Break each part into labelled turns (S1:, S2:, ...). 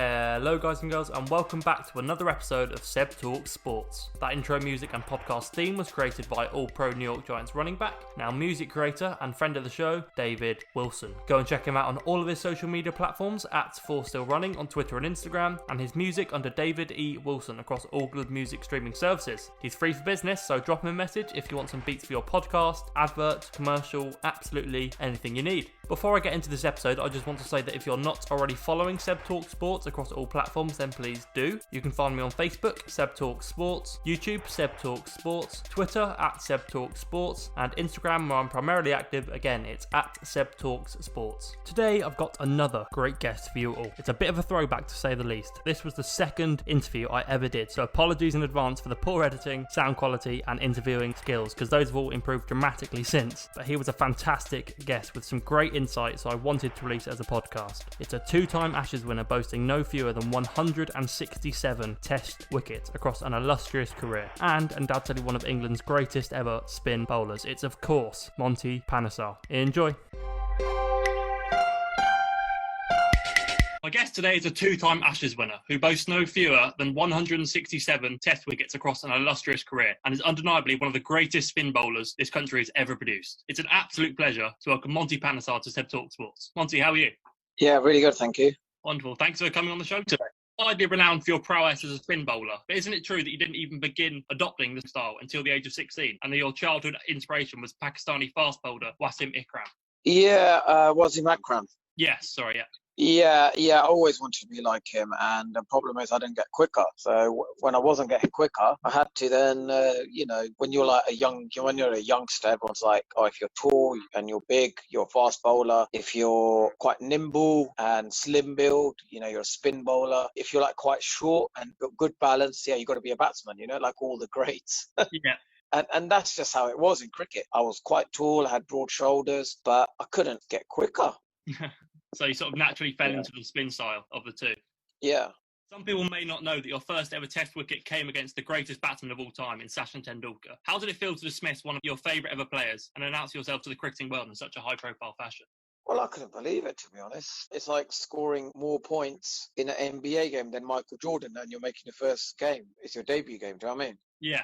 S1: Hello guys and girls, and welcome back to another episode of SebTalksSports. That intro music and podcast theme was created by All-Pro New York Giants running back, now music creator and friend of the show, David Wilson. Go and check him out on all of his social media platforms at 4StillRunning on Twitter and Instagram, and his music under David E. Wilson across all good music streaming services. He's free for business, so drop him a message if you want some beats for your podcast, advert, commercial, absolutely anything you need. Before I get into this episode, I just want to say that if you're not already following SebTalkSports across all platforms, then please do. You can find me on Facebook, SebTalkSports, YouTube, SebTalkSports, Twitter at SebTalkSports, and Instagram, where I'm primarily active. Again, it's at SebTalkSports. Today, I've got another great guest for you all. It's a bit of a throwback to say the least. This was the second interview I ever did, so apologies in advance for the poor editing, sound quality, and interviewing skills, because those have all improved dramatically since. But he was a fantastic guest with some great insight, so I wanted to release it as a podcast. It's a two-time Ashes winner boasting no fewer than 167 test wickets across an illustrious career, and undoubtedly one of England's greatest ever spin bowlers. It's of course Monty Panesar. Enjoy. My guest today is a two-time Ashes winner who boasts no fewer than 167 test wickets across an illustrious career and is undeniably one of the greatest spin bowlers this country has ever produced. It's an absolute pleasure to welcome Monty Panesar to SebTalkSports. Monty, how are you?
S2: Yeah, really good, thank you.
S1: Wonderful. Thanks for coming on the show today. Widely renowned for your prowess as a spin bowler, but isn't it true that you didn't even begin adopting the style until the age of 16 and that your childhood inspiration was Pakistani fast bowler Wasim Ikram?
S2: Yeah, Wasim Akram.
S1: Yes, sorry, yeah.
S2: Yeah, I always wanted to be like him, and the problem is I didn't get quicker. So when I wasn't getting quicker, I had to then, when you're a youngster, everyone's like, oh, if you're tall and you're big, you're a fast bowler. If you're quite nimble and slim build, you're a spin bowler. If you're like quite short and got good balance, yeah, you got to be a batsman, like all the greats.
S1: Yeah.
S2: And that's just how it was in cricket. I was quite tall, I had broad shoulders, but I couldn't get quicker.
S1: So you sort of naturally fell into the spin style of the two.
S2: Yeah.
S1: Some people may not know that your first ever test wicket came against the greatest batsman of all time in Sachin Tendulkar. How did it feel to dismiss one of your favourite ever players and announce yourself to the cricketing world in such a high-profile fashion?
S2: Well, I couldn't believe it, to be honest. It's like scoring more points in an NBA game than Michael Jordan, and you're making your first game. It's your debut game, do you know what I mean?
S1: Yeah.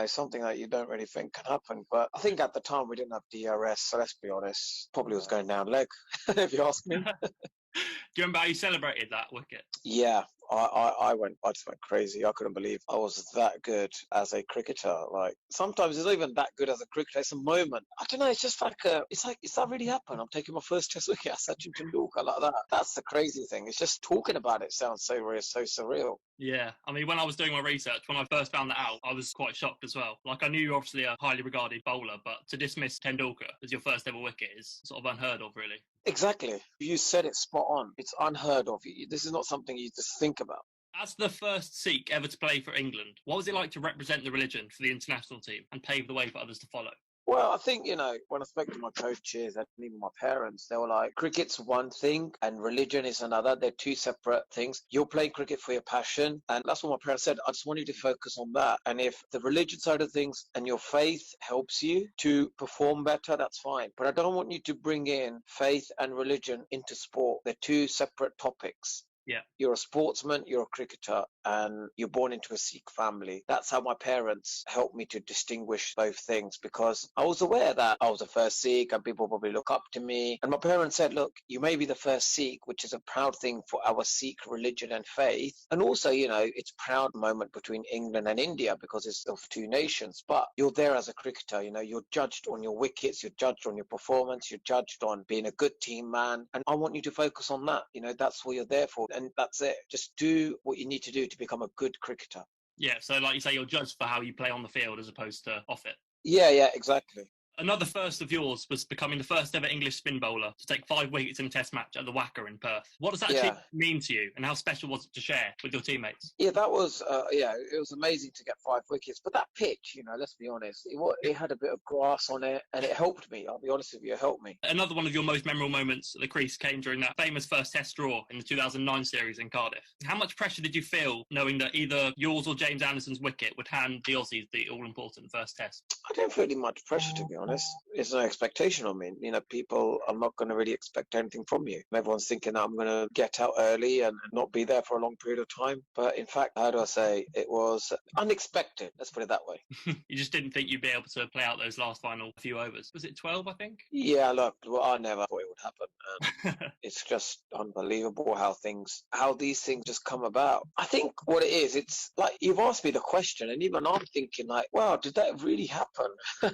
S2: Something that you don't really think can happen. But I think at the time we didn't have DRS, so let's be honest, probably was going down leg, if you ask me.
S1: Do you remember how you celebrated that wicket?
S2: Yeah, I just went crazy. I couldn't believe I was that good as a cricketer. Like sometimes it's not even that good as a cricketer. It's a moment. I don't know. It's just like is that really happened? I'm taking my first test wicket at Sachin Tendulkar like that. That's the crazy thing. It's just talking about it sounds so real, so surreal.
S1: Yeah, I mean, when I was doing my research, when I first found that out, I was quite shocked as well. Like, I knew you're obviously a highly regarded bowler, but to dismiss Tendulkar as your first ever wicket is sort of unheard of, really.
S2: Exactly. You said it spot on. It's unheard of. This is not something you just think about.
S1: As the first Sikh ever to play for England, what was it like to represent the religion for the international team and pave the way for others to follow?
S2: Well, I think, when I spoke to my coaches and even my parents, they were like, cricket's one thing and religion is another. They're two separate things. You're playing cricket for your passion. And that's what my parents said. I just want you to focus on that. And if the religion side of things and your faith helps you to perform better, that's fine. But I don't want you to bring in faith and religion into sport. They're two separate topics.
S1: Yeah.
S2: You're a sportsman, you're a cricketer, and you're born into a Sikh family. That's how my parents helped me to distinguish both things, because I was aware that I was the first Sikh and people probably look up to me. And my parents said, look, you may be the first Sikh, which is a proud thing for our Sikh religion and faith. And also, it's a proud moment between England and India because it's of two nations. But you're there as a cricketer, you're judged on your wickets, you're judged on your performance, you're judged on being a good team man. And I want you to focus on that. That's what you're there for. And that's it. Just do what you need to do to become a good cricketer.
S1: Yeah, so like you say, you're judged for how you play on the field as opposed to off it.
S2: Yeah, exactly.
S1: Another first of yours was becoming the first ever English spin bowler to take 5 wickets in a test match at the Wacker in Perth. What does that achievement mean to you, and how special was it to share with your teammates?
S2: Yeah, that was, it was amazing to get 5 wickets. But that pitch, let's be honest, it had a bit of grass on it, and it helped me. I'll be honest with you, it helped me.
S1: Another one of your most memorable moments at the crease came during that famous first test draw in the 2009 series in Cardiff. How much pressure did you feel knowing that either yours or James Anderson's wicket would hand the Aussies the all-important first test?
S2: I didn't feel any much pressure, to be honest. honest. There's no expectation on me. People are not going to really expect anything from you. Everyone's thinking that I'm going to get out early and not be there for a long period of time. But in fact, how do I say, it was unexpected. Let's put it that way.
S1: You just didn't think you'd be able to play out those last final few overs. Was it 12, I think?
S2: Yeah, look, well, I never thought it would happen. It's just unbelievable how these things just come about. I think what it is, it's like you've asked me the question, and even I'm thinking like, wow, did that really happen?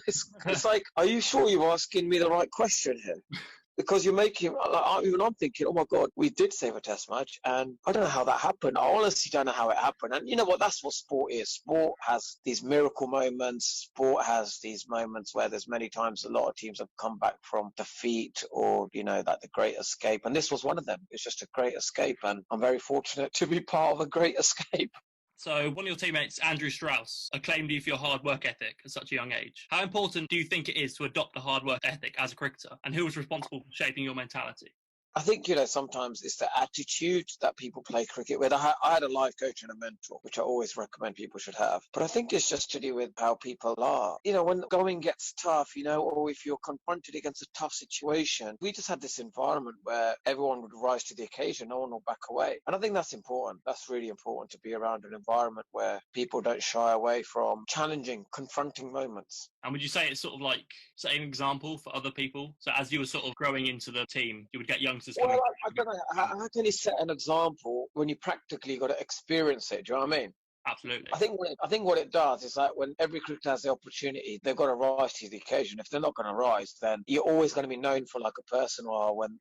S2: It's like, are you sure you're asking me the right question here? Because you're making, even I'm thinking, oh my God, we did save a test match, and I don't know how that happened. I honestly don't know how it happened. And you know what? That's what sport is. Sport has these miracle moments. Sport has these moments where there's many times a lot of teams have come back from defeat or, like the great escape. And this was one of them. It's just a great escape. And I'm very fortunate to be part of a great escape.
S1: So one of your teammates, Andrew Strauss, acclaimed you for your hard work ethic at such a young age. How important do you think it is to adopt a hard work ethic as a cricketer? And who was responsible for shaping your mentality?
S2: I think, sometimes it's the attitude that people play cricket with. I had a life coach and a mentor, which I always recommend people should have. But I think it's just to do with how people are. When going gets tough, or if you're confronted against a tough situation, we just had this environment where everyone would rise to the occasion. No one will back away. And I think that's important. That's really important, to be around an environment where people don't shy away from challenging, confronting moments.
S1: And would you say it's sort of like setting an example for other people? So as you were sort of growing into the team, you would get youngsters coming.
S2: Well, I don't know. How can you set an example when you practically got to experience it? Do you know what I mean?
S1: Absolutely.
S2: I think what it does is that when every cricketer has the opportunity, they've got to rise to the occasion. If they're not going to rise, then you're always going to be known for like a person, or when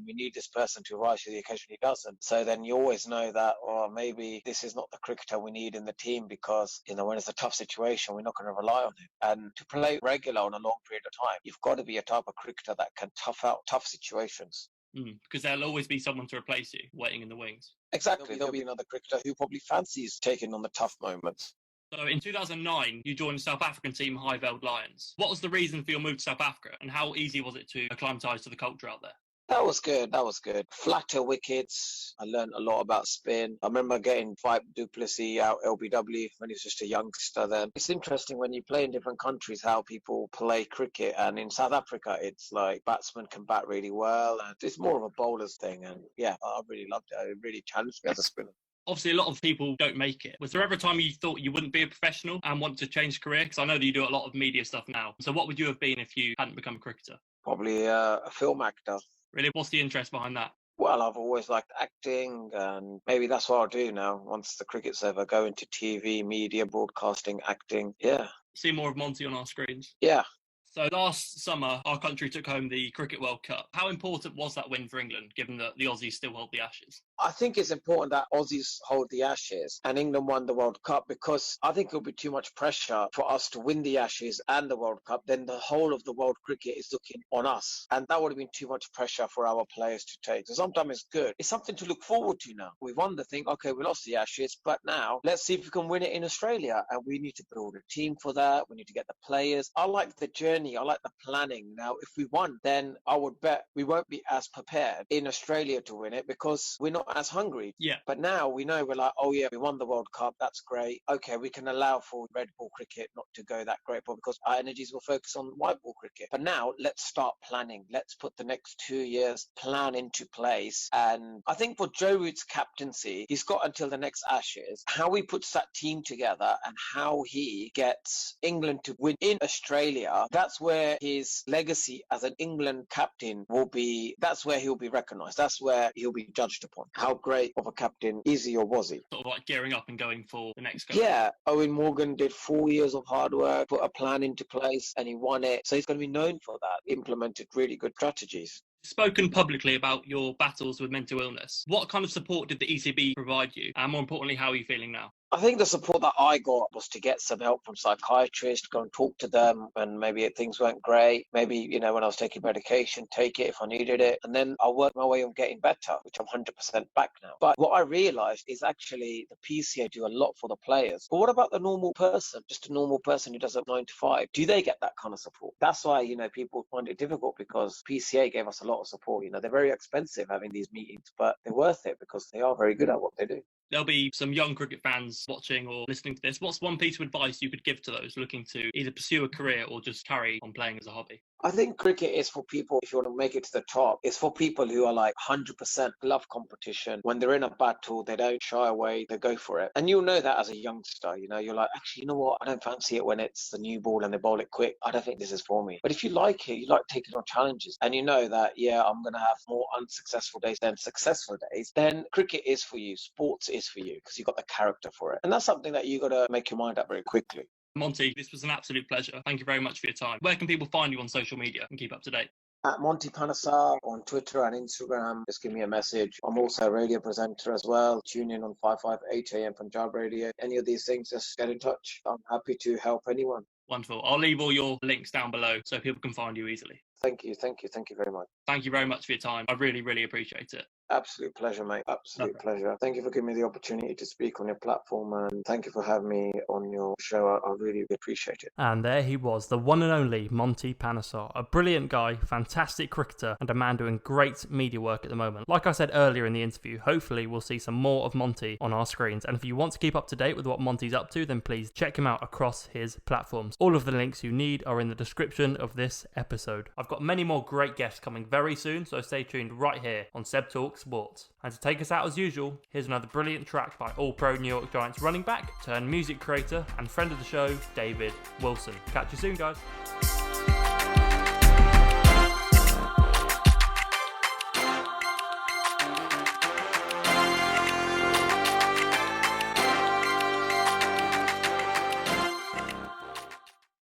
S2: we need this person to rise to the occasion, he doesn't. So then you always know that, or maybe this is not the cricketer we need in the team, because when it's a tough situation, we're not going to rely on him. And to play regular on a long period of time, you've got to be a type of cricketer that can tough out tough situations.
S1: Because there'll always be someone to replace you waiting in the wings.
S2: Exactly. There'll be another cricketer who probably fancies taking on the tough moments.
S1: So in 2009, you joined the South African team High Veld Lions. What was the reason for your move to South Africa, and how easy was it to acclimatise to the culture out there?
S2: That was good. Flatter wickets. I learned a lot about spin. I remember getting Vibe Duplessis out LBW when he was just a youngster then. It's interesting when you play in different countries how people play cricket. And in South Africa, it's like batsmen can bat really well. And it's more of a bowler's thing. And yeah, I really loved it. It really challenged me as a spinner.
S1: Obviously, a lot of people don't make it. Was there ever a time you thought you wouldn't be a professional and want to change career? Because I know that you do a lot of media stuff now. So what would you have been if you hadn't become a cricketer?
S2: Probably a film actor.
S1: Really? What's the interest behind that?
S2: Well, I've always liked acting, and maybe that's what I'll do now. Once the cricket's over, go into TV, media, broadcasting, acting. Yeah.
S1: See more of Monty on our screens.
S2: Yeah.
S1: So last summer, our country took home the Cricket World Cup. How important was that win for England, given that the Aussies still hold the Ashes?
S2: I think it's important that Aussies hold the Ashes and England won the World Cup, because I think it would be too much pressure for us to win the Ashes and the World Cup. Then the whole of the world cricket is looking on us. And that would have been too much pressure for our players to take. So sometimes it's good. It's something to look forward to now. We won the thing. Okay, we lost the Ashes, but now let's see if we can win it in Australia. And we need to build a team for that. We need to get the players. I like the journey. I like the planning. Now, if we won, then I would bet we won't be as prepared in Australia to win it, because we're not as hungry.
S1: Yeah.
S2: But now we know, we're like, oh yeah, we won the World Cup. That's great. Okay, we can allow for red ball cricket not to go that great, but because our energies will focus on white ball cricket. But now let's start planning. Let's put the next 2 years plan into place. And I think for Joe Root's captaincy, he's got until the next Ashes. How he puts that team together and how he gets England to win in Australia, that's where his legacy as an England captain will be. That's where he'll be recognised. That's where he'll be judged upon. How great of a captain is he, or was he?
S1: Sort of like gearing up and going for the next go.
S2: Yeah, Owen Morgan did 4 years of hard work, put a plan into place, and he won it. So he's going to be known for that. Implemented really good strategies.
S1: Spoken publicly about your battles with mental illness. What kind of support did the ECB provide you? And more importantly, how are you feeling now?
S2: I think the support that I got was to get some help from psychiatrists, go and talk to them when maybe things weren't great. Maybe, when I was taking medication, take it if I needed it. And then I worked my way on getting better, which I'm 100% back now. But what I realised is actually the PCA do a lot for the players. But what about the normal person, just a normal person who does a 9 to 5? Do they get that kind of support? That's why, people find it difficult, because PCA gave us a lot of support. They're very expensive having these meetings, but they're worth it because they are very good at what they do.
S1: There'll be some young cricket fans watching or listening to this. What's one piece of advice you could give to those looking to either pursue a career or just carry on playing as a hobby?
S2: I think cricket is for people, if you want to make it to the top, it's for people who are like 100% love competition. When they're in a battle, they don't shy away, they go for it. And you'll know that as a youngster, you're like, actually, you know what? I don't fancy it when it's the new ball and they bowl it quick. I don't think this is for me. But if you like it, you like taking on challenges, and you know that, yeah, I'm going to have more unsuccessful days than successful days, then cricket is for you. Sports is for you because you've got the character for it. And that's something that you got to make your mind up very quickly.
S1: Monty, this was an absolute pleasure. Thank you very much for your time. Where can people find you on social media and keep up to date?
S2: At Monty Panesar on Twitter and Instagram, just give me a message. I'm also a radio presenter as well. Tune in on 558 AM Punjab Radio. Any of these things, just get in touch. I'm happy to help anyone.
S1: Wonderful. I'll leave all your links down below so people can find you easily.
S2: Thank you very much.
S1: Thank you very much for your time. I really, really appreciate it.
S2: Absolute pleasure, mate. Absolute pleasure. Thank you for giving me the opportunity to speak on your platform, and thank you for having me on your show. I really appreciate it.
S1: And there he was, the one and only Monty Panesar. A brilliant guy, fantastic cricketer, and a man doing great media work at the moment. Like I said earlier in the interview, hopefully we'll see some more of Monty on our screens. And if you want to keep up to date with what Monty's up to, then please check him out across his platforms. All of the links you need are in the description of this episode. I've got many more great guests coming very soon, so stay tuned right here on SebTalksSports. And to take us out as usual, here's another brilliant track by All-Pro New York Giants running back, turned music creator and friend of the show, David Wilson. Catch you soon, guys.